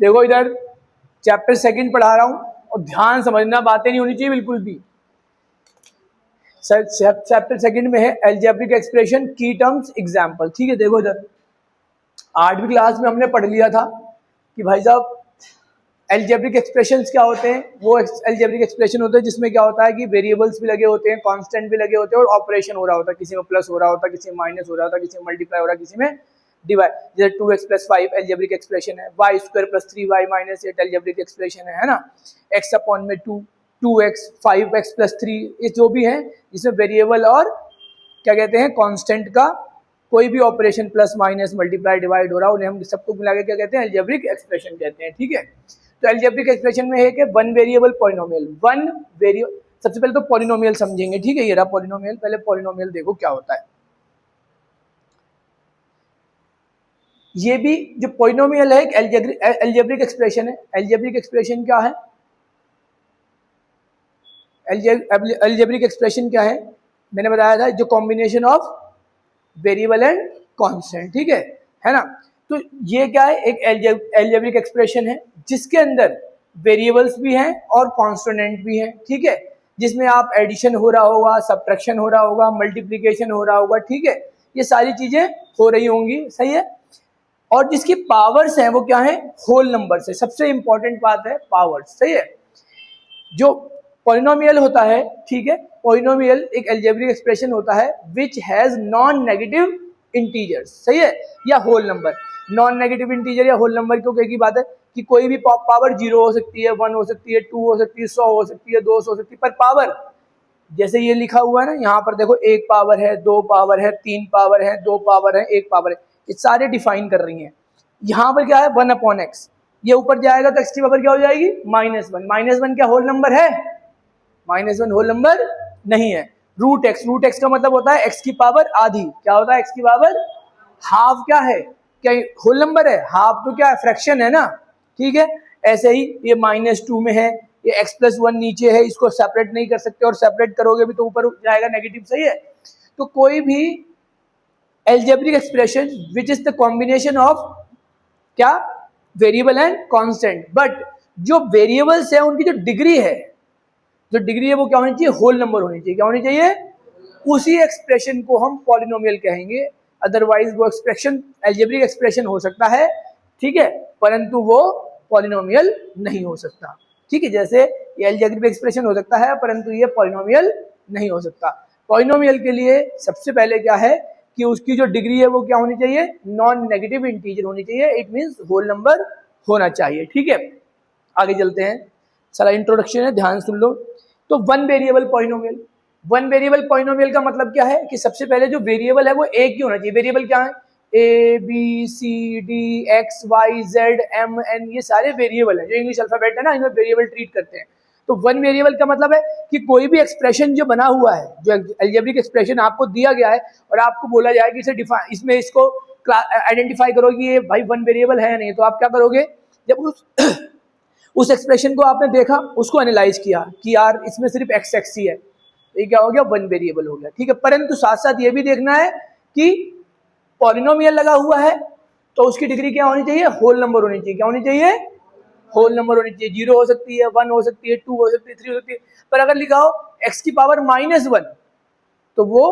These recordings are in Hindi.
देखो इधर चैप्टर सेकंड पढ़ा रहा हूं और ध्यान समझना, बातें नहीं होनी चाहिए बिल्कुल भी। चैप्टर सेकंड में है अलजेब्रिक एक्सप्रेशन, की टर्म्स, एग्जांपल। ठीक है, देखो इधर 8वीं क्लास में हमने पढ़ लिया था कि भाई साहब अलजेब्रिक एक्सप्रेशंस क्या होते हैं। वो अलजेब्रिक एक्सप्रेशन होते हैं जिसमें क्या होता है कि वेरिएबल्स भी लगे होते हैं, कांस्टेंट भी लगे होते हैं और ऑपरेशन हो रहा होता है, किसी में प्लस हो रहा होता है, किसी में माइनस हो रहा होता है, किसी में मल्टीप्लाई हो रहा है, किसी में डिवाइड। जैसे 2x + 5 अलजेब्रिक एक्सप्रेशन है, y² + 3y - 8 अलजेब्रिक एक्सप्रेशन है ना। x अपॉन में 2, 2x, 5x + 3, ये जो भी है इसमें वेरिएबल और क्या कहते हैं कांस्टेंट का कोई भी operation plus minus multiply divide हो रहा है, उन्हें हम सबको मिला के क्या कहते हैं अलजेब्रिक एक्सप्रेशन कहते हैं। ठीक है, तो अलजेब्रिक एक्सप्रेशन में है कि one variable polynomial, one variable. सबसे पहले तो पॉलिनोमियल समझेंगे। ठीक है, ये रहा पॉलिनोमियल। पहले पॉलिनोमियल देखो क्या होता है। ये भी जो पॉलिनोमियल है एक अलजेब्रिक एक्सप्रेशन है। अलजेब्रिक एक्सप्रेशन क्या है? अलजेब्रिक एक्सप्रेशन क्या है? मैंने बताया था जो combination of variable and constant. ठीक है ना। तो ये क्या है? एक अलजेब्रिक एक्सप्रेशन है जिसके अंदर वेरिएबल्स भी हैं और कांस्टेंट भी हैं। ठीक है, जिसमें आप एडिशन हो रहा होगा, सब्ट्रैक्शन हो रहा होगा, मल्टीप्लिकेशन हो रहा होगा। ठीक है, ये सारी चीजें हो रही होंगी। सही है। और जिसकी पावर्स हैं वो क्या है? होल नंबर से। सबसे इंपॉर्टेंट बात है पावर्स। सही है। जो पॉलिनोमियल होता है, ठीक है, पॉलिनोमियल एक अलजेब्रिक एक्सप्रेशन होता है which has non negative integers. सही है, या whole number. Non negative integer या होल नंबर क्योंकि एक ही बात है कि कोई भी पावर 0 हो सकती है, 1 हो सकती है, 2 हो सकती है, 100 हो सकती है, 200 हो सकती है, पर पावर जैसे ये लिखा हुआ है ना, यहाँ पर देखो 1 पावर है, 2 पावर है, 3 पावर है, 2 पावर है, 1 पावर है, ये सारे डिफाइन कर रही हैं। यहाँ पर क्या है? 1/x। ये ऊपर जाएगा तो x की पावर क्या हो जाएगी? -1। -1 क्या होल नंबर है? -1 होल नंबर नहीं है। √x, √x का मतलब होता है x की पावर आधी। क्या होता है x की पावर? हाफ क्या है? क्या होल नंबर है? हाफ तो क्या है? फ्रैक्शन है ना। ठीक है, ऐसे ही ये -2 में है, ये x + 1 नीचे है, इसको सेपरेट नहीं कर सकते और सेपरेट करोगे भी तो ऊपर जाएगा नेगेटिव। सही है। तो कोई भी algebraic expression which is the combination of क्या? Variable and constant. बट जो वेरिएबल्स है उनकी जो डिग्री है, जो डिग्री है वो क्या होनी चाहिए? होल नंबर होनी चाहिए। क्या होनी चाहिए? उसी एक्सप्रेशन को हम पॉलिनोमियल कहेंगे। अदरवाइज वो एक्सप्रेशन अलजेब्रिक एक्सप्रेशन हो सकता है, ठीक है, परंतु वो पॉलिनोमियल नहीं हो सकता। ठीक है, जैसे ये अलजेब्रिक एक्सप्रेशन हो सकता है परंतु ये पॉलिनोमियल नहीं हो सकता। पॉलिनोमियल के लिए सबसे पहले क्या है कि उसकी जो डिग्री है वो क्या होनी चाहिए? नॉन नेगेटिव इंटीजर होनी चाहिए। इट मींस होल नंबर होना चाहिए। ठीक है, आगे चलते हैं। सारा इंट्रोडक्शन है, ध्यान सुन लो। तो one variable polynomial, one variable polynomial का मतलब क्या है कि सबसे पहले जो वेरिएबल है वो एक ही होना चाहिए। वेरिएबल क्या है? A B C D X Y Z M N, ये सारे वेरिएबल है। जो इंग्लिश अल्फाबेट है ना, इनमें वेरिएबल ट्रीट करते हैं। तो वन वेरिएबल का मतलब है कि कोई भी एक्सप्रेशन जो बना हुआ है, जो अलजेब्रिक एक्सप्रेशन आपको दिया गया है और आपको बोला जाए कि इसे डिफाइन, इसमें इसको आइडेंटिफाई करो कि ये भाई वन वेरिएबल है या नहीं, तो आप क्या करोगे? जब उस एक्सप्रेशन को आपने देखा, उसको एनालाइज किया कि यार इसमें सिर्फ एक्स एक्स ही है, तो ये क्या हो गया? वन वेरिएबल हो गया। ठीक है, परंतु साथ साथ ये भी देखना है कि पॉलिनोमियल लगा हुआ है तो उसकी डिग्री क्या होनी चाहिए? होल नंबर होनी चाहिए। क्या होनी चाहिए? होल नंबर होनी चाहिए। 0 हो सकती है, 1 हो सकती है, 2 हो सकती है, 3 हो सकती है, पर अगर लिखा हो x की पावर -1 तो वो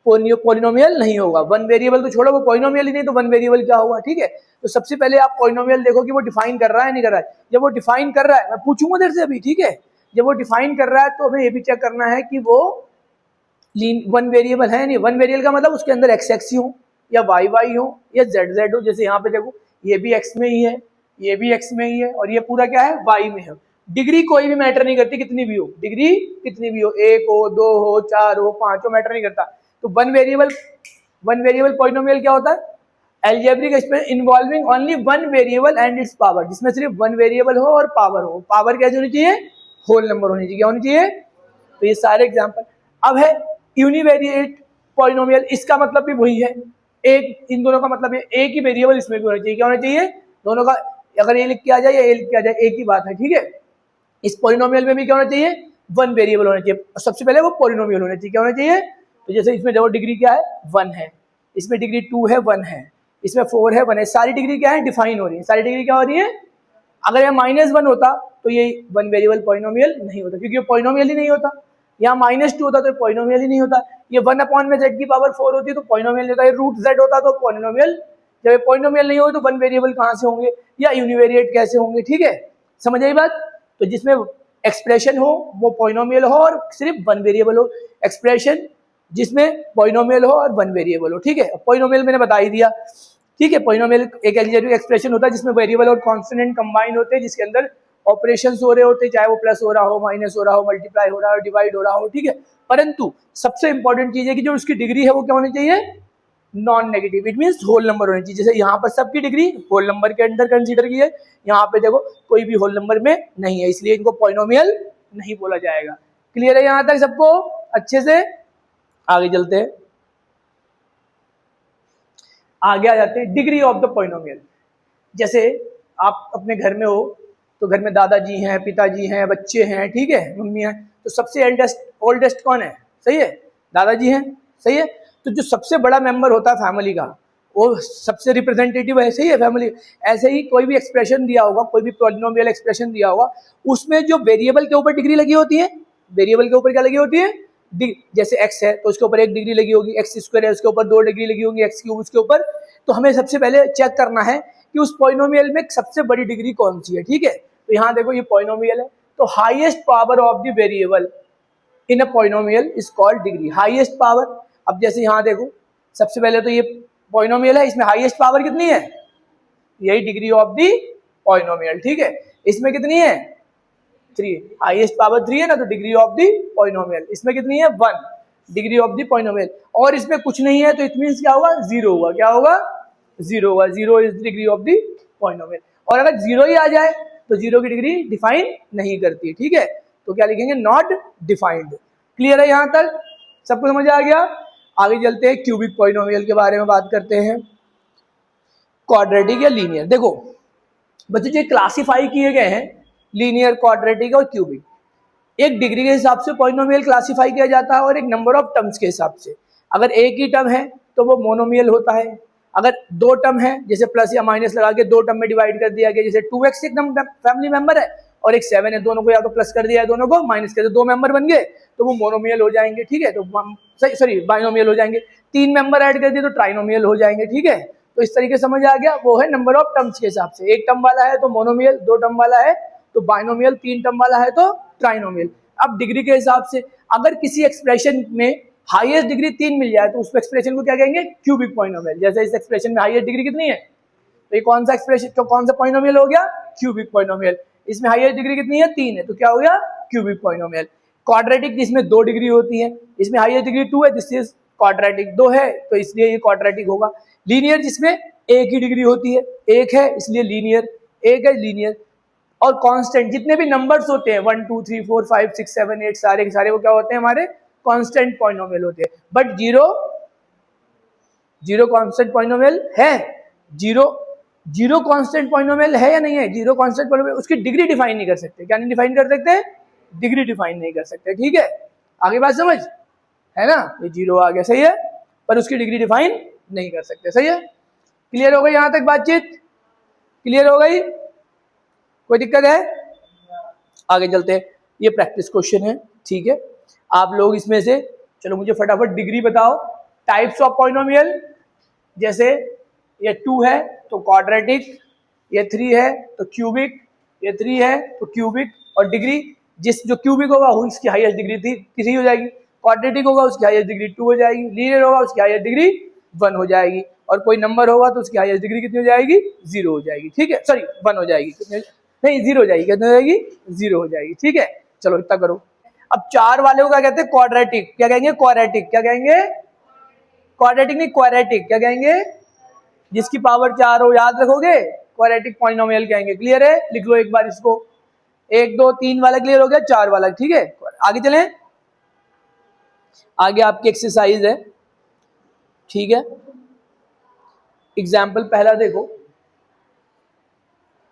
पॉलिनोमियल नहीं होगा। वन वेरिएबल तो छोड़ो, वो पॉलिनोमियल ही नहीं तो वन वेरिएबल क्या होगा? ठीक है, तो सबसे पहले आप पॉलिनोमियल देखो कि वो डिफाइन कर रहा है नहीं कर रहा है। जब वो डिफाइन कर रहा है, मैं पूछूंगा देर से अभी, ठीक है, जब वो डिफाइन कर रहा है तो हमें ये भी चेक करना है कि वो वन वेरिएबल है नहीं। वन वेरिएबल का मतलब उसके अंदर एक्स एक्स ही हो या वाई वाई हो या जेड जेड हो। जैसे यहाँ पे देखो ये भी एक्स में ही है, ये भी एक्स में ही है और ये पूरा क्या है? वाई में है। डिग्री कोई भी मैटर नहीं करती, कितनी भी हो डिग्री, कितनी भी हो, 1 हो, 2 हो, 4 हो, 5 हो, मैटर नहीं करता। तो वन वेरिएबल पॉलिनोमियल क्या होता है? Algebraic expression involving only one variable and it's power, जिसमें सिर्फ वन वेरिएबल हो और पावर हो। पावर कैसे होनी चाहिए? होल नंबर होनी चाहिए। क्या होनी चाहिए? तो ये सारे एग्जांपल। अब है यूनिवेरिएट पॉलिनोमियल, इसका मतलब भी वही है। एक, इन दोनों का मतलब है एक ही वेरिएबल इसमें भी होना चाहिए। क्या होना चाहिए? दोनों का, अगर ये लिख के आ जाए या ये लिख के आ जाए, एक ही बात है। ठीक है, इस पॉलिनोमियल में भी क्या होना चाहिए? वन वेरिएबल होना चाहिए। सबसे पहले वो पॉलिनोमियल होना चाहिए। क्या होना चाहिए? तो जैसे इसमें देखो डिग्री क्या है? 1 है, इसमें डिग्री 2 है, 1 है, इसमें 4 है 1 है, सारी डिग्री क्या है डिफाइन हो रही है, सारी डिग्री क्या हो रही है। अगर यहाँ -1 होता तो ये 1 वेरिएबल पॉलिनोमियल नहीं होता, क्योंकि ये पॉलिनोमियल ही नहीं होता। यहाँ -2 होता तो पॉलिनोमियल ही नहीं होता। ये 1/z⁴ होती तो पॉलिनोमियल होता है, √z होता तो पॉलिनोमियल। जब ये पॉलिनोमियल नहीं हो तो 1 वेरिएबल कहाँ से होंगे या यूनिवेरिएट कैसे होंगे, ठीक है, समझ आई बात। तो जिसमें एक्सप्रेशन हो वो पॉलिनोमियल हो और सिर्फ 1 वेरिएबल हो, एक्सप्रेशन जिसमें पॉलिनोमियल हो और 1 वेरिएबल हो, ठीक है। पॉलिनोमियल मैंने बता ही दिया, ठीक है। पॉलिनोमियल एक अलजेब्रिक एक्सप्रेशन होता है जिसमें वेरिएबल और कांस्टेंट कंबाइन होते हैं, जिसके अंदर ऑपरेशंस हो रहे होते हैं, चाहे वो प्लस हो रहा हो, माइनस हो रहा हो, मल्टीप्लाई हो रहा हो, डिवाइड हो रहा हो, ठीक है। परंतु सबसे इंपॉर्टेंट चीज है कि जो उसकी डिग्री है वो क्या होनी चाहिए, non negative, it means whole number होनी चाहिए। जैसे यहाँ पर सबकी डिग्री होल नंबर के अंदर कंसीडर की है, यहाँ पे देखो कोई भी होल नंबर में नहीं है, इसलिए इनको पॉलिनोमियल नहीं बोला जाएगा। क्लियर है यहाँ तक सबको अच्छे से। आगे चलते हैं, आगे आ जाते हैं डिग्री ऑफ द पॉलिनोमियल। जैसे आप अपने घर में हो तो घर में दादाजी हैं, पिताजी हैं, बच्चे हैं, ठीक है, मम्मी हैं, तो सबसे ओल्डेस्ट कौन है, सही है, दादाजी हैं, सही है। तो जो सबसे बड़ा मेंबर होता है फैमिली का वो सबसे रिप्रेजेंटेटिव है, सही है, फैमिली। ऐसे ही कोई भी एक्सप्रेशन दिया होगा, कोई भी पॉलिनोमियल एक्सप्रेशन दिया होगा, उसमें जो वेरिएबल के ऊपर डिग्री लगी होती है, वेरिएबल के ऊपर क्या लगी होती है, जैसे x है तो उसके ऊपर 1 डिग्री लगी होगी, x² है उसके ऊपर 2 डिग्री लगी होगी, x³ उसके ऊपर। तो हमें सबसे पहले चेक करना है कि उस पॉलिनोमियल में सबसे बड़ी डिग्री कौन सी है, ठीक है। तो यहाँ देखो ये पॉलिनोमियल है, तो highest power of the variable in a polynomial is called degree, highest power. अब जैसे यहाँ देखो सबसे पहले तो ये पॉलिनोमियल है, इसमें हाईएस्ट पावर कितनी है, यही डिग्री ऑफ द पॉलिनोमियल, ठीक है। इसमें कितनी है 3, हाईएस्ट पावर 3 है ना, तो डिग्री ऑफ द पॉलिनोमियल इसमें कितनी है 1, डिग्री ऑफ द पॉलिनोमियल। और इसमें कुछ नहीं है तो इट मींस क्या होगा 0 होगा, क्या होगा 0 होगा, 0 is degree of the polynomial. और अगर 0 ही आ जाए तो 0 की डिग्री डिफाइन नहीं करती, ठीक है, तो क्या लिखेंगे नॉट डिफाइंड। क्लियर है यहाँ तक सबको समझ आ गया। आगे चलते हैं क्यूबिक पॉलिनोमियल के बारे में बात करते हैं, क्वाड्रेटिक या लीनियर। देखो बच्चों जो क्लासिफाई किए गए हैं लीनियर, क्वाड्रेटिक और क्यूबिक, एक डिग्री के हिसाब से पॉलिनोमियल क्लासिफाई किया जाता है और एक नंबर ऑफ टर्म्स के हिसाब से। अगर एक ही टर्म है तो वो मोनोमियल होता है, अगर 2 टर्म है जैसे प्लस या माइनस लगा के 2 टर्म में डिवाइड कर दिया गया, जैसे 2x एक फैमिली मेंबर है और एक 7 है, दोनों को या तो प्लस कर दिया है दोनों को माइनस कर दिया, 2 मेंबर बन गए तो वो मोनोमियल हो जाएंगे, ठीक है, तो सॉरी बाइनोमियल हो जाएंगे। 3 मेंबर ऐड कर दिए तो ट्राइनोमियल हो जाएंगे, ठीक है। तो इस तरीके समझ आ गया, वो है नंबर ऑफ टर्म्स के हिसाब से, 1 टर्म वाला है तो मोनोमियल, 2 टर्म वाला है तो बाइनोमियल, 3 टर्म वाला है तो ट्राइनोमियल। अब डिग्री के हिसाब से अगर किसी एक्सप्रेशन में हाईएस्ट डिग्री 3 मिल जाए तो उस एक्सप्रेशन को क्या कहेंगे क्यूबिक पॉलिनोमियल। जैसे इस एक्सप्रेशन में हाईएस्ट डिग्री कितनी है तो ये कौन सा एक्सप्रेशन, तो कौन सा पॉलिनोमियल हो गया क्यूबिक पॉलिनोमियल। इसमें हाईएस्ट डिग्री कितनी है 3 है तो क्या हो गया क्यूबिक पॉलिनोमियल। क्वाड्रेटिक जिसमें 2 डिग्री होती है, इसमें हाईएस्ट डिग्री 2 है, दिस इज क्वाड्रेटिक, 2 है तो इसलिए ये क्वाड्रेटिक होगा। लीनियर जिसमें 1 ही डिग्री होती है, 1 है इसलिए लीनियर, 1 है लीनियर। और कांस्टेंट जितने भी नंबर्स होते हैं 1 2 3 4 5 6 7 8 सारे के सारे वो क्या होते हैं हमारे कांस्टेंट पॉलिनोमियल होते हैं। बट जीरो कांस्टेंट पॉलिनोमियल है, जीरो कांस्टेंट पॉलिनोमियल है या नहीं है, जीरो कांस्टेंट पॉलिनोमियल उसकी डिग्री डिफाइन नहीं कर सकते। क्या नहीं डिफाइन कर सकते, डिग्री डिफाइन नहीं कर सकते, ठीक है। आगे बात समझ है ना, ये 0 आ गया, सही है, पर उसकी डिग्री डिफाइन नहीं कर सकते, सही है। क्लियर हो गई यहाँ तक बातचीत, क्लियर हो गई, कोई दिक्कत है। आगे चलते हैं, ये प्रैक्टिस क्वेश्चन है, ठीक है। आप लोग इसमें से चलो मुझे फटाफट डिग्री बताओ टाइप्स ऑफ पॉलिनोमियल। जैसे ये 2 है तो क्वाड्रेटिक, ये 3 है तो क्यूबिक, ये 3 है तो क्यूबिक। और डिग्री जिस जो क्यूबिक होगा उसकी हाईएस्ट डिग्री 3 हो जाएगी, क्वाड्रेटिक होगा उसकी हाईएस्ट डिग्री 2 हो जाएगी, लीनियर होगा उसकी हाईएस्ट डिग्री 1 हो जाएगी, और कोई नंबर होगा तो उसकी हाईएस्ट डिग्री कितनी हो जाएगी 0 हो जाएगी, ठीक है, सॉरी 1 हो जाएगी, नहीं 0 हो जाएगी, कितनी हो जाएगी 0 हो जाएगी, ठीक है। चलो इतना करो। अब 4 वाले को क्या कहते हैं क्वाड्रेटिक, क्या कहेंगे क्वाड्रेटिक, क्या कहेंगे क्वाड्रेटिक नहीं क्वाड्रेटिक, क्या कहेंगे जिसकी पावर 4 हो, याद रखोगे क्वाड्रेटिक पॉलिनोमियल कहेंगे। क्लियर है, लिख लो एक बार इसको, 1 2 3 वाला क्लियर हो गया, 4 वाला, ठीक है। आगे चलें, आगे आपकी एक्सरसाइज है, ठीक है। एग्जाम्पल पहला देखो,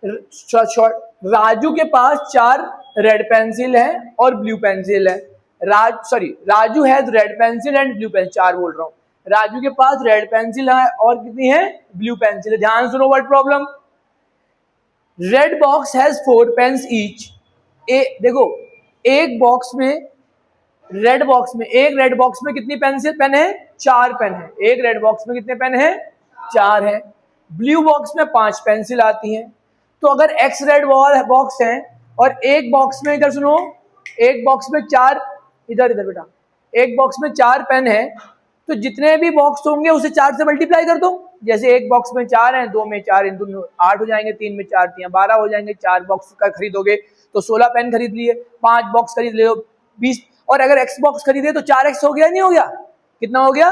राजू के पास 4 रेड पेंसिल है और ब्लू पेंसिल है। Raju has red pencil and blue pencil, 4 बोल रहा हूँ। राजू के पास रेड पेंसिल है और कितनी है, ब्लू पेंसिल है। ध्यान सुनो word problem. Red box has 4 pens each. देखो एक बॉक्स में, रेड बॉक्स में, एक रेड बॉक्स में कितनी पेन है, 4 पेन है। एक रेड बॉक्स में कितने पेन है, 4 है। ब्लू बॉक्स में 5 पेंसिल आती हैं। तो अगर एक्स रेड बॉक्स है और एक बॉक्स में, इधर सुनो, एक बॉक्स में 4, इधर इधर बेटा, एक बॉक्स में 4 पेन है, तो जितने भी बॉक्स होंगे उसे 4 से मल्टीप्लाई कर दो। जैसे एक बॉक्स में 4 है, 2 में 4 इंटू 8 हो जाएंगे, 3 में 4 3 12 हो जाएंगे। 4 बॉक्स का खरीदोगे तो 16 पेन खरीद लिए, 5 बॉक्स खरीद ले 20, और अगर एक्स बॉक्स खरीदे तो 4x हो गया, नहीं हो गया, कितना हो गया,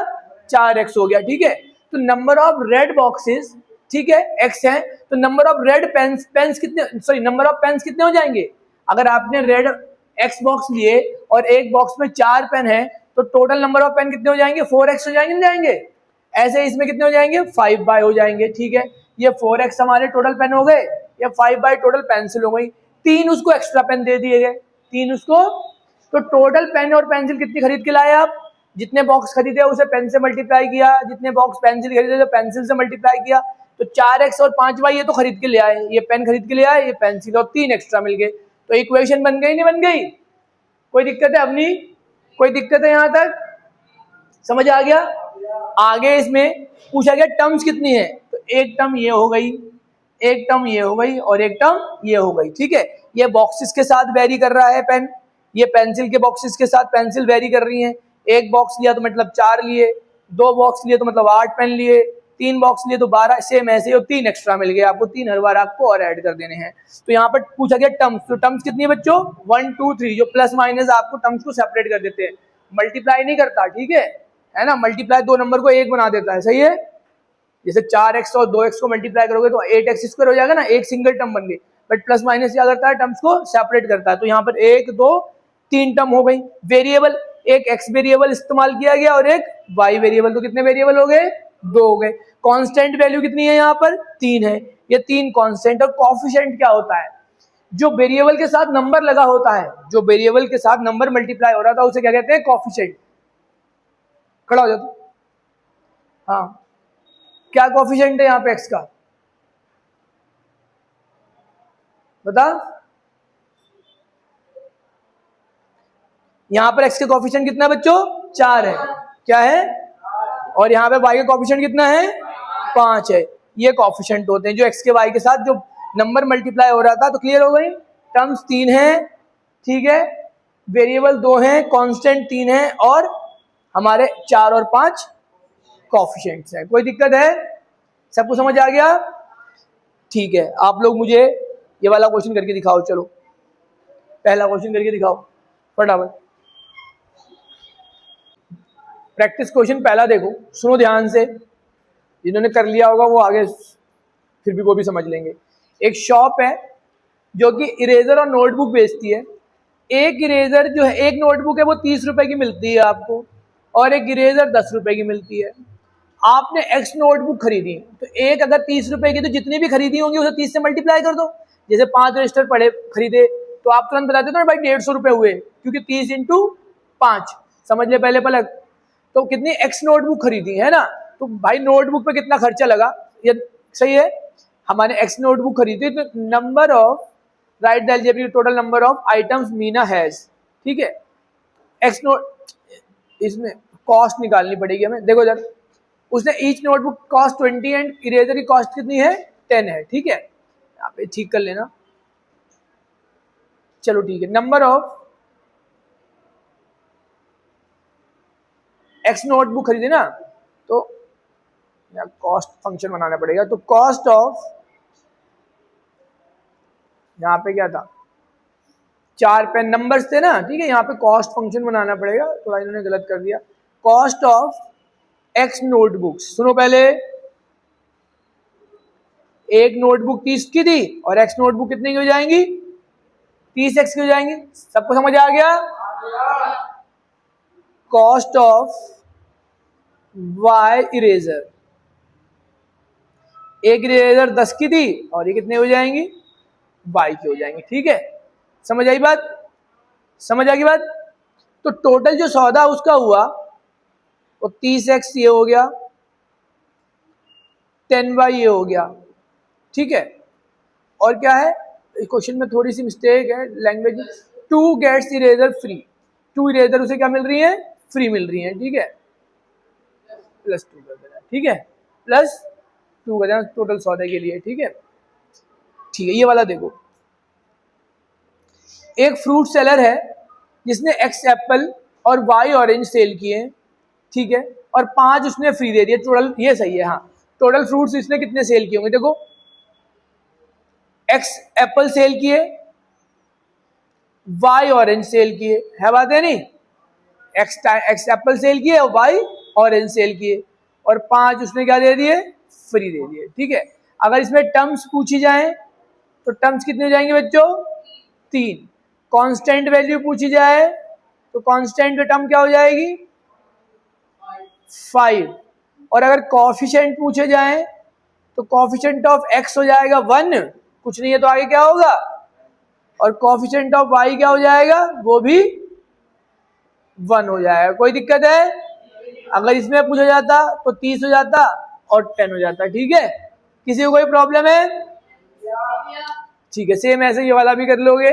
4x हो गया। ठीक है, तो नंबर ऑफ रेड बॉक्सेस, ठीक है, x है, तो नंबर ऑफ रेड पेन्स कितने, सॉरी नंबर ऑफ पेन्स कितने हो जाएंगे। अगर आपने रेड x बॉक्स लिए और एक बॉक्स में 4 पेन है तो टोटल नंबर ऑफ पेन कितने हो जाएंगे, 4x हो जाएंगे, नहीं जाएंगे। ऐसे इसमें कितने हो जाएंगे, 5 हो जाएंगे। ठीक है, ये 4x हमारे टोटल पेन हो गए, ये 5 टोटल पेंसिल हो गई। 3 उसको एक्स्ट्रा पेन दे दिए गए, 3 उसको। तो टोटल पेन और पेंसिल कितनी खरीद के लाए आप, जितने बॉक्स खरीदे उसे पेन से मल्टीप्लाई किया, जितने बॉक्स पेंसिल खरीदे तो पेंसिल से मल्टीप्लाई किया। तो 4x और 5y ये तो खरीद के ले आए, ये पेन खरीद के ले आए, ये पेंसिल, और 3 एक्स्ट्रा मिल गए। तो इक्वेशन बन गई, नहीं बन गई, कोई दिक्कत है अपनी, कोई दिक्कत है यहाँ तक, समझ आ गया। आगे इसमें पूछा गया टर्म्स कितनी है, तो एक टर्म ये हो गई, एक टर्म ये हो गई, और एक टर्म ये हो गई। ठीक है, ये बॉक्सेस के साथ वेरी कर रहा है पेन, ये पेंसिल के बॉक्सेस के साथ पेंसिल वेरी कर रही हैं। एक बॉक्स लिया तो मतलब 4 लिए, 2 बॉक्स लिए तो मतलब 8 पेन लिए, 3 बॉक्स लिए तो 12, सेम ऐसे ही, और 3 एक्स्ट्रा मिल गए आपको, 3 हर बार आपको और ऐड कर देने हैं। तो यहाँ पर पूछा गया टर्म्स, तो टर्म्स कितनी है बच्चों, 1 2 3, जो प्लस माइनस आपको टर्म्स को सेपरेट कर देते हैं, मल्टीप्लाई नहीं करता। ठीक है ना, मल्टीप्लाई 2 नंबर को 1 बना देता है, सही है। जैसे 4x और 2x को मल्टीप्लाई करोगे तो 8x² हो जाएगा ना, एक सिंगल टर्म बन गई। बट प्लस माइनस क्या करता है, टर्म्स को सेपरेट करता है। तो यहाँ पर 1 2 3 टर्म हो गई। वेरिएबल, एक x वेरिएबल इस्तेमाल किया गया और एक y वेरिएबल, तो कितने वेरिएबल हो गए, 2 हो गए। कांस्टेंट वैल्यू कितनी है यहाँ पर, 3 है, ये 3 कांस्टेंट। और कोएफिशिएंट क्या होता है, जो वेरिएबल के साथ नंबर लगा होता है, जो वेरिएबल के साथ नंबर मल्टीप्लाई हो रहा था उसे क्या कहते हैं, कोएफिशिएंट। खड़ा हो जाओ, हाँ, क्या कोएफिशिएंट है यहाँ पे x का, बता। यहाँ पर x के कोएफिशिएंट कितना है बच्चों, 4 है, क्या है, और यहाँ पे y का कोएफिशिएंट कितना है, 5 है। ये कोएफिशिएंट होते हैं जो x के y के साथ जो नंबर मल्टीप्लाई हो रहा था। तो क्लियर हो गई, टर्म्स 3 है, ठीक है, वेरिएबल 2 है, कांस्टेंट 3 है, और हमारे 4 और 5 कोएफिशिएंट्स हैं। कोई दिक्कत है, सबको समझ आ गया, ठीक है। आप लोग मुझे ये वाला क्वेश्चन करके दिखाओ, चलो पहला क्वेश्चन करके दिखाओ फटाफट। प्रैक्टिस क्वेश्चन पहला देखो, सुनो ध्यान से, जिन्होंने कर लिया होगा वो आगे फिर भी वो भी समझ लेंगे। एक शॉप है जो कि इरेजर और नोटबुक बेचती है। एक इरेजर जो है, एक नोटबुक है वो 30 रुपए की मिलती है आपको, और एक इरेजर 10 रुपए की मिलती है। आपने एक्स नोटबुक खरीदी, तो एक अगर 30 रुपए की, तो जितनी भी खरीदी होंगी उसे 30 से मल्टीप्लाई कर दो। जैसे 5 रजिस्टर पड़े खरीदे तो आप तुरंत बताते हो ना भाई 150 रुपए हुए, क्योंकि 30 इंटू 5, समझ ले पहले पलक। तो कितनी एक्स नोटबुक खरीदी है ना, तो भाई नोटबुक पे कितना खर्चा लगा, ये सही है। हमारे एक्स नोटबुक खरीदी, तो number of, right the algebraic total number of items Meena has, ठीक है। एक्स नोट, इसमें कॉस्ट निकालनी पड़ेगी हमें, देखो जरा, उसने each notebook cost 20 and eraser की कॉस्ट कितनी है, 10 है, ठीक है। यहाँ पे ठीक कर लेना, चलो ठीक है। नंबर ऑफ एक्स नोटबुक खरीदे ना, तो यहाँ कॉस्ट फंक्शन बनाना पड़ेगा। तो कॉस्ट ऑफ, यहाँ पे क्या था, 4 पेन नंबर्स थे ना, ठीक है, यहाँ पे कॉस्ट फंक्शन बनाना पड़ेगा, थोड़ा इन्होंने गलत कर दिया। कॉस्ट ऑफ एक्स नोटबुक्स, सुनो पहले, एक नोटबुक 30 की थी और एक्स नोटबुक कितने की हो जाएंगी, 30x की हो जाएंगी। सबको समझ आ गया। कॉस्ट ऑफ वाई इरेजर, एक इरेजर 10 की थी और ये कितने हो जाएंगी, y की हो जाएंगी, ठीक है। समझ आई बात, समझ आ गई बात। तो टोटल जो सौदा उसका हुआ और 30x ये हो गया, 10y ये हो गया, ठीक है। और क्या है, क्वेश्चन में थोड़ी सी मिस्टेक है language, 2 gets eraser free, 2 eraser उसे क्या मिल रही है, फ्री मिल रही है, ठीक है, +2 कर देना, ठीक है, +2 कर देना टोटल 100 के लिए, ठीक है। ठीक है, ये वाला देखो, एक फ्रूट सेलर है जिसने X एप्पल और Y ऑरेंज सेल किए, ठीक है, और 5 उसने फ्री दे दिए टोटल, ये सही है, हाँ, टोटल फ्रूट्स इसने कितने सेल किए होंगे, देखो X एप्पल सेल किए, Y ऑरेंज सेल किए, है बात है नहीं, X एप्पल सेल किए और Y ऑरेंज सेल किए, और 5 उसने क्या दे दिए, फ्री दे दिए, ठीक है। अगर इसमें टर्म्स पूछी जाए तो टर्म्स कितने हो जाएंगे बच्चों, 3। कांस्टेंट वैल्यू पूछी जाए तो कांस्टेंट टर्म क्या हो जाएगी, 5। और अगर कोएफिशिएंट पूछे जाए तो कोएफिशिएंट ऑफ x हो जाएगा 1, कुछ नहीं है तो आगे क्या होगा, और कोएफिशिएंट ऑफ y क्या हो जाएगा, वो भी 1 हो जाएगा। कोई दिक्कत है, अगर इसमें पूछा जाता तो 30 हो जाता और 10 हो जाता, ठीक है। किसी को कोई प्रॉब्लम है, ठीक है, सेम ऐसे ये वाला भी कर लोगे।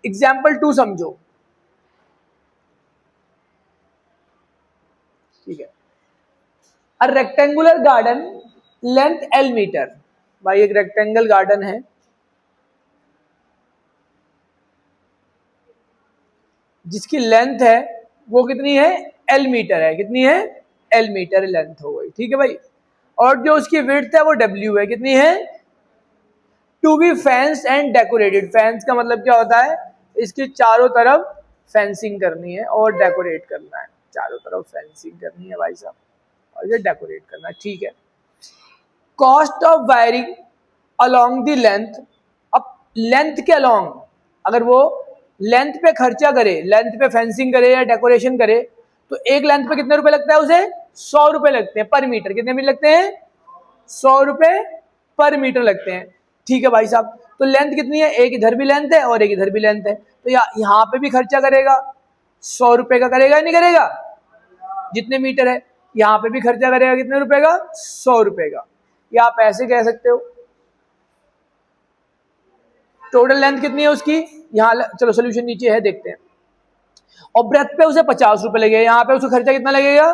एग्जाम्पल 2 समझो, ठीक है। A rectangular garden length L metre, भाई एक रेक्टेंगल गार्डन है जिसकी लेंथ है वो कितनी है, L मीटर है, कितनी है, L मीटर लेंथ हो गई, ठीक है भाई। और जो उसकी विड्थ है वो W है, कितनी है, to be fence and decorated, fence का मतलब क्या होता है, इसकी चारों तरफ फेंसिंग करनी है और डेकोरेट करना है, चारों तरफ फेंसिंग करनी है भाई साहब, और ये डेकोरेट करना है, ठीक है। Cost of wiring along the length, अब लेंथ के अलोंग अगर वो लेंथ पे खर्चा करे, लेंथ पे फेंसिंग करे या डेकोरेशन करे, तो एक लेंथ पे कितने रुपए लगता है उसे, 100 रुपए लगते हैं पर मीटर, कितने मीटर लगते हैं, 100 रुपए पर मीटर लगते हैं, ठीक है भाई साहब। तो लेंथ कितनी है, एक इधर भी लेंथ है और एक इधर भी लेंथ है, तो यहाँ पे भी खर्चा करेगा, 100 रुपए का करेगा नहीं करेगा, जितने मीटर है, यहाँ पे भी खर्चा करेगा कितने रुपए का, 100 रुपए का, या आप ऐसे कह सकते हो टोटल लेंथ कितनी है उसकी, यहाँ चलो सोल्यूशन नीचे है देखते हैं, और ब्रेथ पे उसे 50 रुपए लगेगा, यहाँ पे उसका खर्चा कितना लगेगा,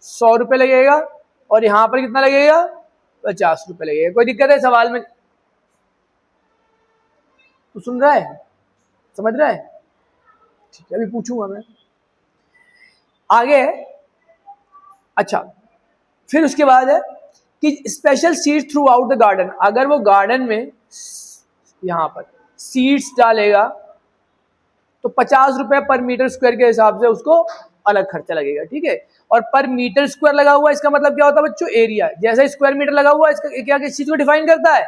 100 रुपए लगेगा, और यहाँ पर कितना लगेगा, 50 रुपए लगेगा। कोई दिक्कत है सवाल में, तू सुन रहा है, समझ रहा है, ठीक है, अभी पूछूंगा मैं आगे। अच्छा, फिर उसके बाद है कि special seeds through out the garden, अगर वो गार्डन में यहाँ पर सीड्स डालेगा तो 50 रुपए पर मीटर स्क्वायर के हिसाब से उसको अलग खर्चा लगेगा, ठीक है। और पर मीटर स्क्वायर लगा हुआ इसका मतलब क्या होता है बच्चों, एरिया, जैसे स्क्वायर मीटर लगा हुआ इसका क्या किस चीज को डिफाइन करता है,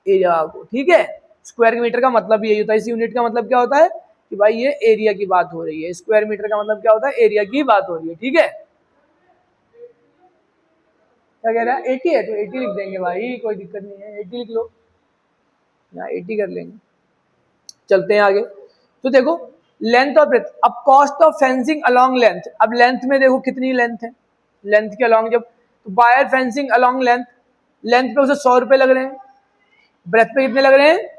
एरिया को, ठीक है। स्क्वायर मीटर का मतलब यही होता है, इस यूनिट का मतलब क्या होता है कि भाई ये एरिया की बात हो रही है, स्क्वायर मीटर का मतलब क्या होता है, एरिया की बात हो रही है, ठीक है। क्या कह रहा है, 80 है तो 80 लिख देंगे भाई, कोई दिक्कत नहीं है, 80 लिख लो, यहाँ 80 कर लेंगे। चलते हैं आगे, तो देखो लेंथ और ब्रेथ, अब cost of fencing along length, अब लेंथ में देखो कितनी लेंथ है, लेंथ के अलोंग जब wire fencing along length, length पे उसे 100 रुपए लग रहे हैं, ब्रेथ पे कितने लग रहे हैं,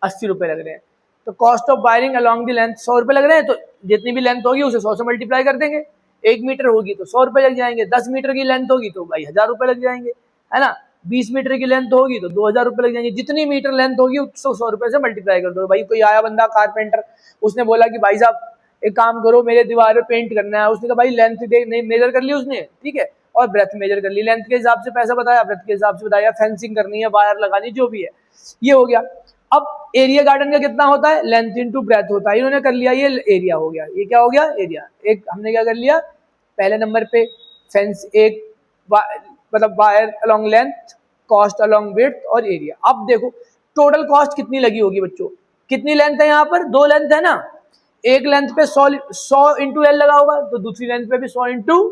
80 रुपए लग रहे हैं, तो cost of wiring along the length 100 रुपए लग रहे हैं, तो जितनी भी लेंथ होगी उसे 100 से मल्टीप्लाई कर देंगे, 1 मीटर होगी तो 100 रुपए लग जाएंगे, 10 मीटर की लेंथ होगी तो भाई 1000 रुपए लग जाएंगे, है ना, 20 मीटर की लेंथ होगी तो 2000 रुपए लग जाएंगे, जितनी मीटर लेंथ होगी उसको 100 रुपए से मल्टीप्लाई कर दो। भाई कोई आया बंदा कारपेंटर, उसने बोला कि भाई साहब एक काम करो मेरे दीवार पे पेंट करना है, उसने कहा भाई लेंथ नहीं मेजर कर ली उसने, ठीक है, और ब्रेथ मेजर कर ली, लेंथ के हिसाब से पैसा बताया, ब्रेथ के हिसाब से बताया, फेंसिंग करनी है, वायर लगानी, जो भी है, ये हो गया। अब एरिया गार्डन का कितना होता है, लेंथ इनटू ब्रेथ होता है, इन्होंने कर लिया, ये एरिया हो गया, ये क्या हो गया, एरिया। एक हमने क्या कर लिया, पहले नंबर पे फेंस, एक मतलब wire along length, cost along width और एरिया। अब देखो टोटल कॉस्ट कितनी लगी होगी बच्चों, कितनी लेंथ है, यहाँ पर 2 लेंथ है ना, एक लेंथ पे 100 इंटू एल लगा होगा, तो दूसरी लेंथ पे भी 100 इंटू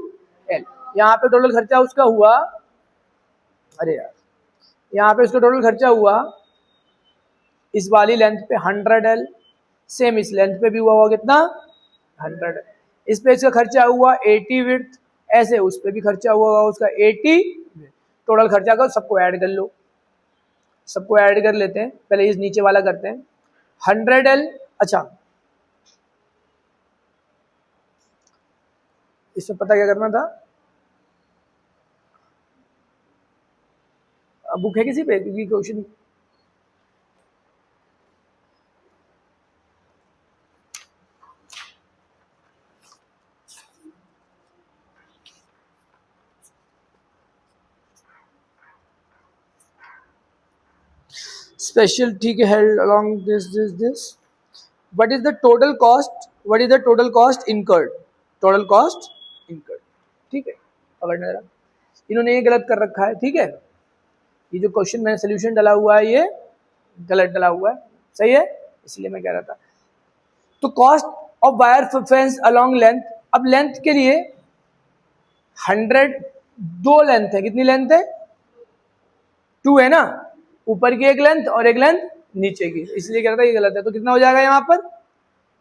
एल, यहाँ पे टोटल खर्चा उसका हुआ, अरे यार यहाँ पे उसका टोटल खर्चा हुआ इस वाली लेंथ पे 100 एल, सेम इस लेंथ पे भी हुआ होगा कितना, 100। इस पे इसका खर्चा हुआ 80 विड्थ, ऐसे उस पे भी खर्चा हुआ उसका 80। टोटल खर्चा का सबको ऐड कर लो, सबको ऐड कर लेते हैं। पहले इस नीचे वाला करते हैं 100L। अच्छा इसमें पता क्या करना था, बुक है किसी पे क्योंकि क्वेश्चन स्पेशल, ठीक है, held along this what is the total cost, what is the total cost incurred, total cost incurred. ठीक है, पकड़ना जरा, इन्होंने ये गलत कर रखा है। ठीक है, ये जो क्वेश्चन मैंने सोल्यूशन डाला हुआ है ये गलत डाला हुआ है, सही है, इसलिए मैं कह रहा था। तो cost of wire fence along length, अब लेंथ के लिए 100, 2 लेंथ है, कितनी लेंथ है, 2 है ना, ऊपर की एक लेंथ और एक लेंथ नीचे की, इसलिए कह रहा था ये गलत है। तो कितना हो जाएगा यहाँ पर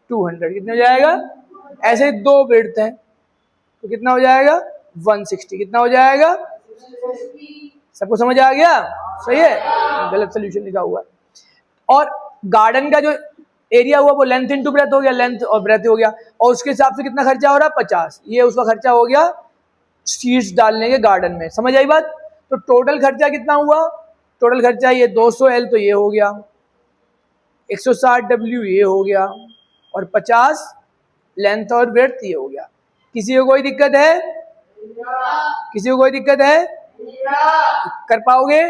200, कितना हो जाएगा, ऐसे 2 विड्थ है तो कितना हो जाएगा 160, कितना हो जाएगा, सबको समझ आ गया, सही है, गलत सोल्यूशन लिखा हुआ है। और गार्डन का जो एरिया हुआ वो लेंथ इंटू ब्रेथ हो गया, लेंथ और ब्रेथ हो गया, और उसके हिसाब से कितना खर्चा हो रहा है 50, ये उसका खर्चा हो गया सीड्स डालने के गार्डन में, समझ आई बात। तो टोटल खर्चा कितना हुआ, टोटल खर्चा ये 200L तो ये हो गया, 160W ये हो गया, और 50 लेंथ और ब्रेथ ये हो गया। किसी को कोई दिक्कत है, किसी को कोई दिक्कत है, कर पाओगे।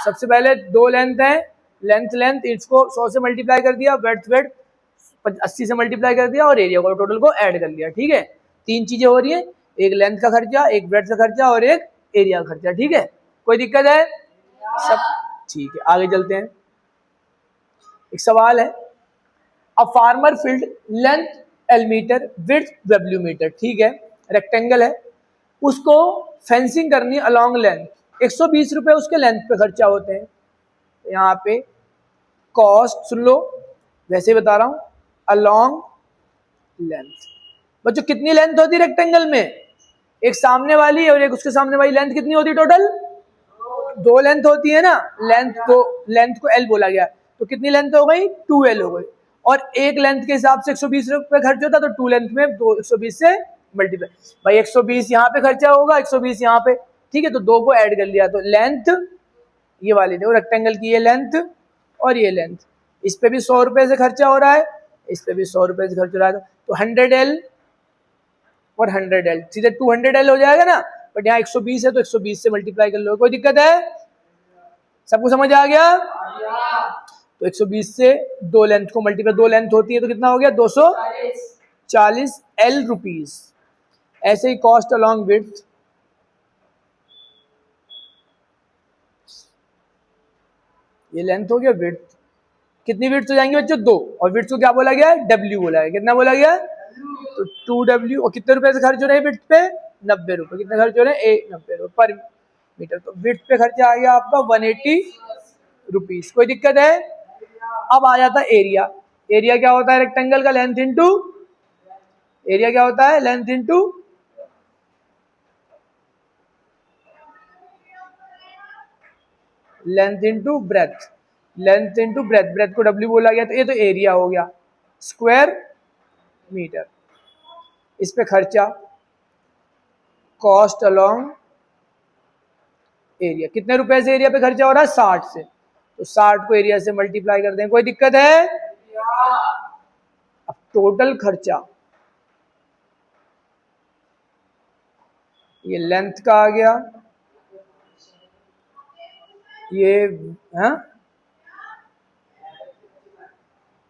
सबसे पहले 2 लेंथ है, लेंथ लेंथ इसको 100 से मल्टीप्लाई कर दिया, ब्रेथ ब्रेथ 80 से मल्टीप्लाई कर दिया, और एरिया को टोटल को ऐड कर लिया। ठीक है, 3 चीजें हो रही है, एक लेंथ का खर्चा, एक ब्रेथ का खर्चा और एक एरिया का खर्चा। ठीक है, कोई दिक्कत है सब, ठीक है, आगे चलते हैं। एक सवाल है, a farmer field length L metre width W metre, ठीक है, रेक्टेंगल है, उसको फेंसिंग करनी अलोंग लेंथ, 120 रुपए उसके लेंथ पे खर्चा होते हैं। यहाँ पे कॉस्ट सुन लो, वैसे बता रहा हूं, अलोंग लेंथ। बच्चों कितनी लेंथ होती है रेक्टेंगल में, एक सामने वाली और एक उसके सामने वाली, लेंथ कितनी होती है टोटल, 2 लेंथ होती है ना, लेंथ को L बोला गया, तो कितनी लेंथ हो गई 2L हो गई, और एक लेंथ के हिसाब से 120 रुपए खर्च होता, तो 2 लेंथ में 120 से मल्टीप्लाई, भाई 120 यहाँ पे खर्चा होगा, 120 यहाँ पे, ठीक है, तो 2 को ऐड कर लिया, तो लेंथ ये वाली देखो रेक्टेंगल की, ये लेंथ और ये लेंथ, इस पे भी 100 रुपए से खर्चा हो रहा है, इस पे भी 100 रुपए से खर्च हो रहा है, तो 100L और 100L सीधे 200L हो जाएगा ना, बट यहाँ 120 है तो 120 से मल्टीप्लाई कर लो, कोई दिक्कत है, सबको समझ आ गया। तो 120 से 2 लेंथ को मल्टीप्लाई, 2 लेंथ होती है तो कितना हो गया 240 L रुपीज। ऐसे ही कॉस्ट अलोंग विड्थ, ये लेंथ हो गया, विड्थ कितनी विड्थ हो जाएंगे बच्चों 2, और विड्थ को क्या बोला गया W बोला गया, कितना बोला गया, तो 2W, और कितने रुपए से खर्च हो रहे हैं विड्थ पे 90 रुपए, कितने खर्च हो रहे हैं 90 रुपए पर मीटर, तो विड्थ पे खर्चा आ गया आपका 180 रुपीज, कोई दिक्कत है। अब आ जाता है एरिया, एरिया क्या होता है रेक्टेंगल का, लेंथ इंटू, एरिया क्या होता है length into length into breadth, length into breadth, breadth को W बोला गया, तो ये तो एरिया हो गया स्क्वायर मीटर, इस पे खर्चा कॉस्ट अलोंग एरिया, कितने रुपए से एरिया पे खर्चा हो रहा है 60 से, तो 60 को एरिया से मल्टीप्लाई कर दें, कोई दिक्कत है। अब टोटल खर्चा, ये लेंथ का आ गया, ये हाँ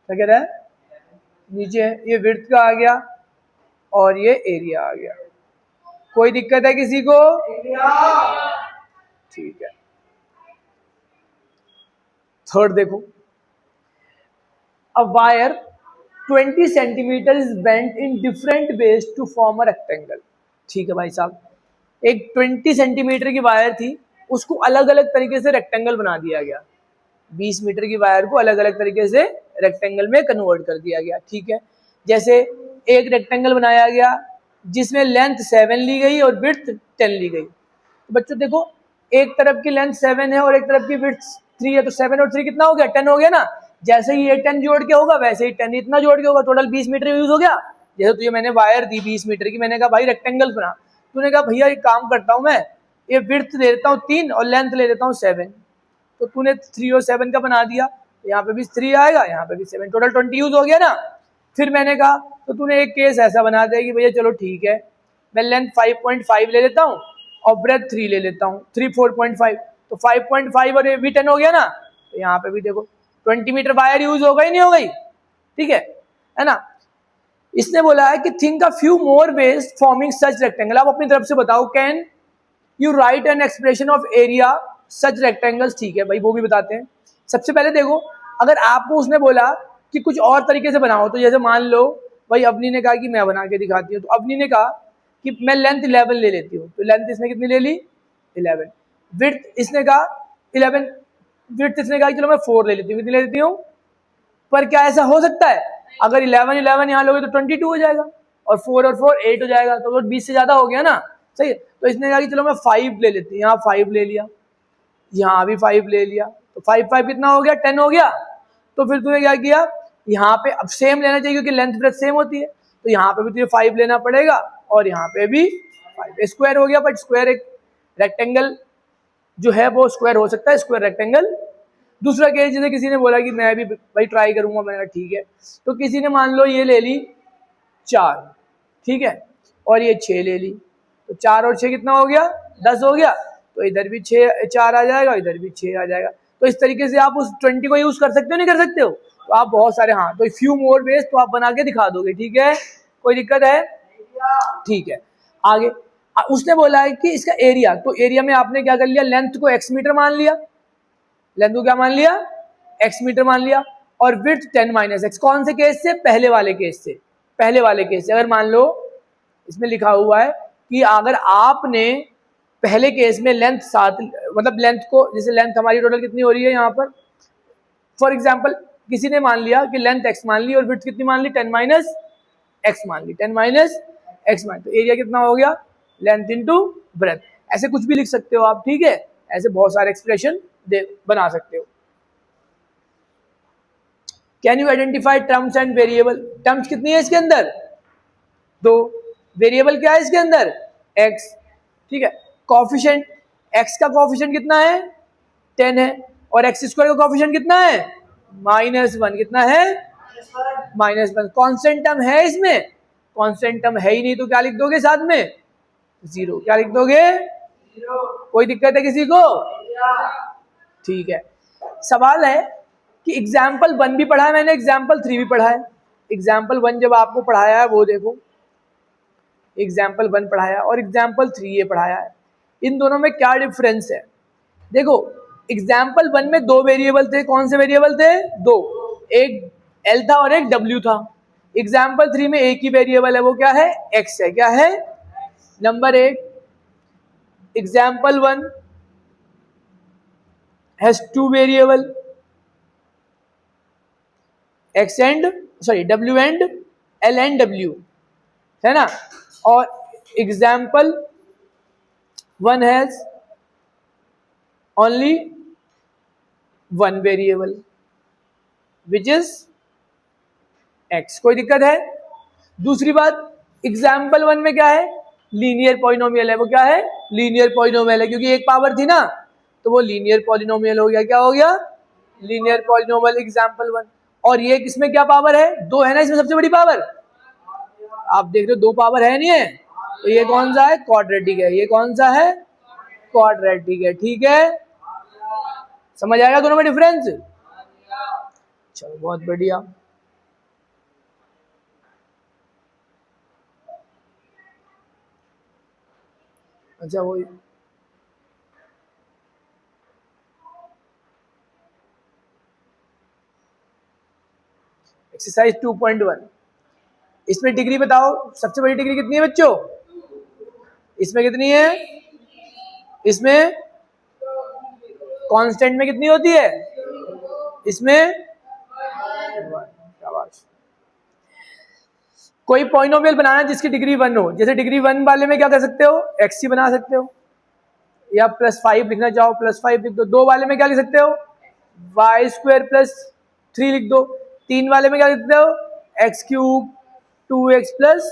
क्या कह रहा है नीचे, ये विड्थ का आ गया और ये एरिया आ गया, कोई दिक्कत है किसी को, ठीक है। थर्ड देखो, a wire 20 centimetre is bent in different ways to form a rectangle, ठीक है भाई साहब, एक 20 सेंटीमीटर की वायर थी, उसको अलग अलग तरीके से रेक्टेंगल बना दिया गया, 20 मीटर की वायर को अलग अलग तरीके से रेक्टेंगल में कन्वर्ट कर दिया गया, ठीक है। जैसे एक रेक्टेंगल बनाया गया जिसमें लेंथ 7 ली गई और विड्थ 10 ली गई। तो बच्चों देखो, एक तरफ की लेंथ 7 है और एक तरफ की विड्थ 3 है, तो 7 और 3 कितना हो गया? 10 हो गया ना। जैसे ही ये 10 जोड़ के होगा वैसे ही 10 इतना जोड़ के होगा, टोटल 20 मीटर यूज हो गया। जैसे तुझे मैंने वायर दी 20 मीटर की, मैंने कहा भाई रेक्टेंगल बना, तूने कहा भैया एक काम करता हूँ मैं, ये विड्थ ले लेता हूँ 3 और लेंथ ले लेता हूँ 7, तो तूने 3 और 7 का बना दिया। यहाँ पे भी 3 आएगा, यहाँ पे भी 7, टोटल 20 यूज हो गया ना। फिर मैंने कहा तो तूने एक केस ऐसा बना दिया कि भैया चलो ठीक है, मैं लेंथ 5.5 ले लेता हूँ और ब्रेथ 3 ले लेता हूँ, 4.5, तो 5.5 और ये भी 10 हो गया ना। तो यहाँ पे भी देखो 20 मीटर वायर यूज हो गई नहीं हो गई? ठीक है ना। इसने बोला है कि think a few more ways forming such rectangle. आप अपनी तरफ से बताओ, can you right an expression of area such rectangles. ठीक है भाई, वो भी बताते हैं। सबसे पहले देखो, अगर आपको उसने बोला कि कुछ और तरीके से बनाओ, तो जैसे मान लो भाई अवनी ने कहा कि मैं बना के दिखाती हूँ, तो अवनी ने कहा कि मैं लेंथ 11 ले लेती हूँ, तो लेंथ इसने कितनी ले ली? 11। विड्थ इसने कहा 11, विड्थ इसने कहा चलो मैं 4 ले लेती हूँ, कितनी ले लेती हूँ? पर क्या ऐसा हो सकता है? अगर 11 यहाँ लोगे तो 22 हो जाएगा, और 4 और 4 8 हो जाएगा, तो वो 20 से ज्यादा हो गया ना। सही है, तो इसने कहा कि चलो मैं 5 ले लेती हूँ, यहाँ 5 ले लिया, यहाँ भी 5 ले लिया, तो 5 5 कितना हो गया? 10 हो गया। तो फिर तूने क्या किया, यहाँ पे अब सेम लेना चाहिए क्योंकि लेंथ ब्रेथ सेम होती है, तो यहाँ पे भी तुझे 5 लेना पड़ेगा और यहाँ पे भी 5। स्क्वायर हो गया, बट स्क्वायर एक रेक्टेंगल जो है वो स्क्वायर हो सकता है, स्क्वायर रेक्टेंगल। दूसरा केस, जैसे किसी ने बोला कि मैं भी भाई ट्राई करूंगा, मैंने कहा ठीक है, तो किसी ने मान लो ये ले ली 4, ठीक है, और ये 6 ले ली, तो 4 और 6 कितना हो गया? 10 हो गया। तो इधर भी 4 आ जाएगा, इधर भी 6 आ जाएगा। तो इस तरीके से आप उस 20 को यूज कर सकते हो, नहीं कर सकते हो? तो आप बहुत सारे, हाँ, तो फ्यू मोर वेज तो आप बना के दिखा दोगे। ठीक है, कोई दिक्कत है? ठीक है, आगे उसने बोला है कि इसका एरिया, तो एरिया में आपने क्या कर लिया? लेंथ को x मीटर मान लिया, लेंथ को क्या मान लिया? x मीटर मान लिया, और विड्थ 10 - x। कौन से केस से? पहले वाले केस से। पहले वाले केस से अगर मान लो इसमें लिखा हुआ है कि अगर आपने पहले केस में लेंथ 7, मतलब लेंथ को, जैसे लेंथ हमारी टोटल कितनी हो रही है यहाँ पर, फॉर एग्जांपल किसी ने मान लिया कि लेंथ x मान ली और विड्थ कितनी मान ली? 10 - x मान ली, 10 - x मान, तो एरिया कितना हो गया? Length into breadth. ऐसे कुछ भी लिख सकते हो आप, ठीक है, ऐसे बहुत सारे एक्सप्रेशन बना सकते हो। Can you identify terms and variable? Terms कितनी है इसके अंदर? 2। वेरिएबल क्या है इसके अंदर? x। ठीक है, कॉफिशिएंट, x का कॉफिशिएंट कितना है? 10 है, और x स्क्वायर का कॉफिशिएंट कितना है? -1। कितना है? -1। कांस्टेंट टर्म है इसमें? कांस्टेंट टर्म है ही नहीं, तो क्या लिख दोगे साथ में? 0। क्या लिख दोगे? 0। कोई दिक्कत है किसी को? ठीक है, सवाल है कि एग्जाम्पल 1 भी पढ़ा है मैंने, एग्जाम्पल 3 भी पढ़ा है। एग्जाम्पल 1 जब आपको पढ़ाया है वो देखो, एग्जाम्पल 1 पढ़ाया और एग्जाम्पल 3 ये पढ़ाया है, इन दोनों में क्या डिफरेंस है? देखो, एग्जाम्पल 1 में 2 वेरिएबल थे। कौन से वेरिएबल थे? 2, एक L था और एक W था। एग्जाम्पल 3 में एक ही वेरिएबल है, वो क्या है? X है। क्या है? Number 1, example 1 has 2 variable, X and W and L and W, है ना। और example 1 has only 1 variable which is x। कोई दिक्कत है? दूसरी बात, एग्जाम्पल 1 में क्या है? लीनियर पॉलिनोमियल है। वो क्या है? लीनियर पॉलिनोमियल है, क्योंकि एक पावर थी ना, तो वो लीनियर पॉलिनोमियल हो गया। क्या हो गया? Linear polynomial example 1। और ये किसमें क्या पावर है? 2 है ना इसमें, सबसे बड़ी पावर। आप देख रहे हो 2 पावर है नहीं है, तो ये कौन सा है? क्वाड्रेटिक है। ये कौन सा है? क्वाड्रेटिक है। ठीक है, समझ आएगा दोनों में डिफरेंस? चलो बहुत बढ़िया। अच्छा, वो एक्सरसाइज 2.1, इसमें डिग्री बताओ, सबसे बड़ी डिग्री कितनी है बच्चों? इसमें कितनी है? इसमें कांस्टेंट में कितनी होती है? इसमें कोई पॉलिनोमियल बनाना जिसकी डिग्री 1 हो, जैसे डिग्री 1 वाले में क्या कर सकते हो, एक्स बना सकते हो, या +5 लिखना चाहो +5 लिख दो। 2 वाले में क्या लिख सकते हो, y² + 3 लिख दो। 3 वाले में क्या लिख सकते हो, x³ 2x +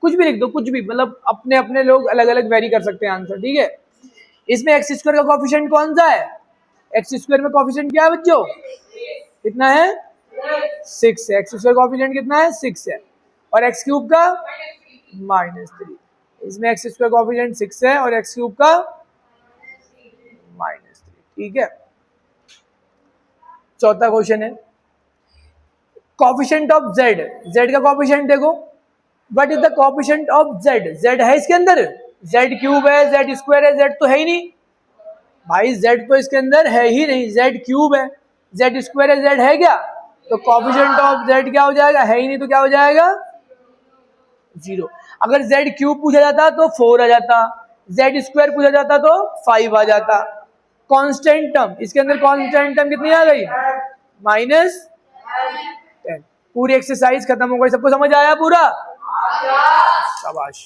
कुछ भी लिख दो, कुछ भी, मतलब अपने अपने लोग अलग अलग वेरी कर सकते हैं आंसर, ठीक है। इसमें x² का कोफिशिएंट कौन सा है, x² में कोफिशिएंट क्या है बच्चों, कितना है 6 है, x² कोफिशिएंट कितना है 6 है, और x³ का -3। इसमें x² कोफिशिएंट 6 है और x³ का -3, ठीक है। चौथा क्वेश्चन है कोफिशिएंट ऑफ z, z का कोफिशिएंट देखो, what is the coefficient of z, z है इसके अंदर, z³ है, z² है, z तो है ही नहीं भाई, z तो इसके अंदर है ही नहीं, z³ है, z² है, z है क्या, तो कोफिशिएंट ऑफ z क्या हो जाएगा, है ही नहीं, तो क्या हो जाएगा 0। अगर z³ पूछा जाता तो 4 आ जाता, z² पूछा जाता तो 5 आ जाता। कांस्टेंट टर्म, इसके अंदर कांस्टेंट टर्म कितनी आ गई, -10। पूरी एक्सरसाइज खत्म हो गई, सबको समझ आया पूरा, शाबाश।